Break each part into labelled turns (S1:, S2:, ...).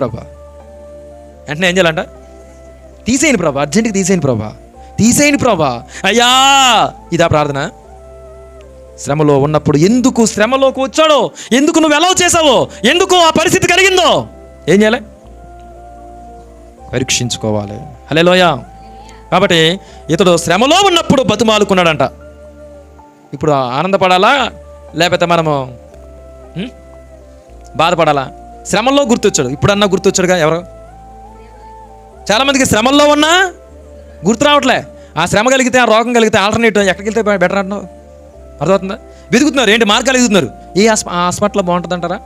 S1: ప్రభా. వెంటనే ఏం చేయాలంట? తీసేయండి ప్రభా, అర్జెంటుగా తీసేయండి ప్రభా, తీసేయండి ప్రభా. అయ్యా, ఇదా ప్రార్థన? శ్రమలో ఉన్నప్పుడు ఎందుకు శ్రమలోకి వచ్చాడో, ఎందుకు నువ్వు ఎలా చేసావో, ఎందుకు ఆ పరిస్థితి కలిగిందో ఏం చేయాలి? పరీక్షించుకోవాలి. హల్లెలూయా. కాబట్టి ఇతడు శ్రమలో ఉన్నప్పుడు బతిమాలుకున్నాడంట. ఇప్పుడు ఆనందపడాలా లేకపోతే మనము బాధపడాలా? శ్రమల్లో గుర్తొచ్చాడు. ఇప్పుడన్నా గుర్తొచ్చాడుగా ఎవరు? చాలామందికి శ్రమల్లో ఉన్నా గుర్తు రావట్లే. ఆ శ్రమ కలిగితే, ఆ రోగం కలిగితే ఆల్టర్నేటివ్ ఎక్కడికి వెళ్తే బెటర్ అంటున్నావు? అర్థమవుతుందా? వెతుకుతున్నారు. ఏంటి మార్గాలు వెతుకుతున్నారు? ఏ హాస్పిటల్లో బాగుంటుంది అంటారా?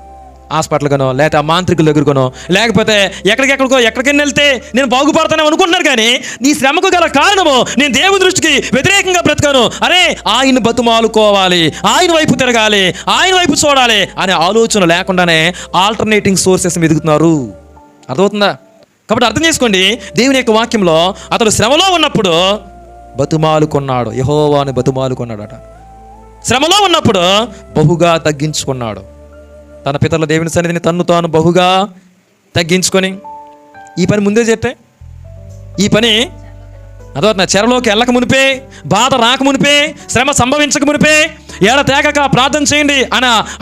S1: హాస్పిటల్ కనో, లేకపోతే ఆ మాంత్రికుల దగ్గరకనో, లేకపోతే ఎక్కడికైనా వెళ్తే నేను బాగుపడతానే అనుకుంటున్నారు. కానీ నీ శ్రమకు గల కారణము నేను దేవుని దృష్టికి వ్యతిరేకంగా బ్రతకాను. అరే, ఆయన బతుమాలుకోవాలి, ఆయన వైపు తిరగాలి, ఆయన వైపు చూడాలి అనే ఆలోచన లేకుండానే ఆల్టర్నేటింగ్ సోర్సెస్ వెతుకుతున్నారు. అర్థమవుతుందా? కాబట్టి అర్థం చేసుకోండి, దేవుని యొక్క వాక్యంలో అతడు శ్రమలో ఉన్నప్పుడు బతుమాలుకున్నాడు, యెహోవాను బతుమాలుకున్నాడట. శ్రమలో ఉన్నప్పుడు బహుగా తగ్గించుకున్నాడు. తన పితరుల దేవుని సన్నిధిని తన్ను తాను బహుగా తగ్గించుకొని, ఈ పని ముందే చెప్తే, ఈ పని అదవుతున్నా చెరలోకి వెళ్ళక మునిపే, బాధ రాక మునిపే, శ్రమ సంభవించక మునిపే ఏడ తేగక ప్రార్థన చేయండి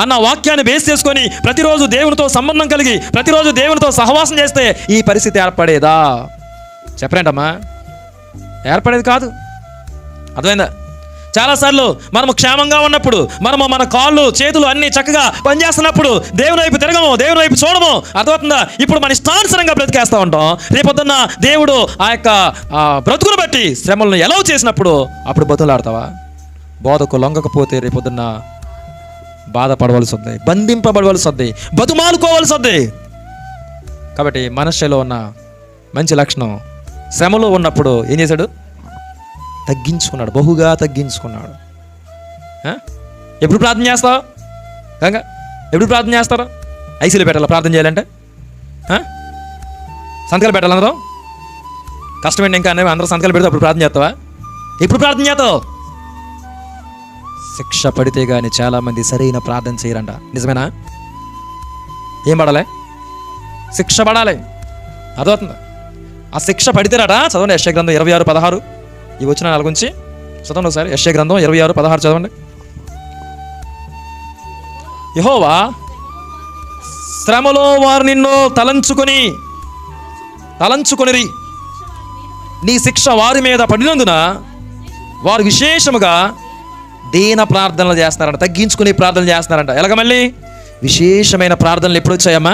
S1: అన్న వాక్యాన్ని బేస్ చేసుకొని ప్రతిరోజు దేవునితో సంబంధం కలిగి ప్రతిరోజు దేవునితో సహవాసం చేస్తే ఈ పరిస్థితి ఏర్పడేదా? చెప్పరేంటమ్మా? ఏర్పడేది కాదు. అర్థమైందా? చాలాసార్లు మనము క్షేమంగా ఉన్నప్పుడు, మనము మన కాళ్ళు చేతులు అన్నీ చక్కగా పనిచేస్తున్నప్పుడు దేవుని వైపు తిరగము, దేవుని వైపు చూడము. అర్థమవుతుందా? ఇప్పుడు మన ఇష్టానుసరంగా బ్రతికేస్తూ ఉంటాం. రేపొద్దున్న దేవుడు ఆ యొక్క బ్రతుకును బట్టి శ్రమలను ఎలా చేసినప్పుడు అప్పుడు బతులాడతావా? బోధకు లొంగకపోతే రేపొద్దున్న బాధపడవలసి వద్ది, బంధింపబడవలసి వద్ది, బతుమాలుకోవలసి వద్ది. కాబట్టి మనుష్యలో ఉన్న మంచి లక్షణం, శ్రమలో ఉన్నప్పుడు ఏం చేశాడు? తగ్గించుకున్నాడు, బహుగా తగ్గించుకున్నాడు. ఎప్పుడు ప్రార్థన చేస్తావు? కాగా ఎప్పుడు ప్రార్థన చేస్తారో? ఐసీలో పెట్టాలా ప్రార్థన చేయాలంటే? సంతకాలు పెట్టాలి అందరూ? కష్టమేంటి ఇంకా అనే అందరూ సంతకాలు పెడితే అప్పుడు ప్రార్థన చేస్తావా? ఎప్పుడు ప్రార్థన చేస్తావు? శిక్ష పడితే కానీ చాలామంది సరైన ప్రార్థన చేయరంట. నిజమేనా? ఏం పడాలి? శిక్ష పడాలి. అదవుతుందా? ఆ శిక్ష పడితేనట. చదవండి యెషయా గ్రంథం 26:16. ఈ వచ్చిన నాలుగు గురించి చదవండి ఒకసారి. యెషయా గ్రంథం 26:16 చదవండి. యెహోవా శ్రమలో వారు నిన్ను తలంచుకొనిరి, నీ శిక్ష వారి మీద పడినందున వారు విశేషముగా దీన ప్రార్థనలు చేస్తున్నారంట, తగ్గించుకుని ప్రార్థనలు చేస్తున్నారంట. ఎలాగ మళ్ళీ విశేషమైన ప్రార్థనలు ఎప్పుడు వచ్చాయమ్మా?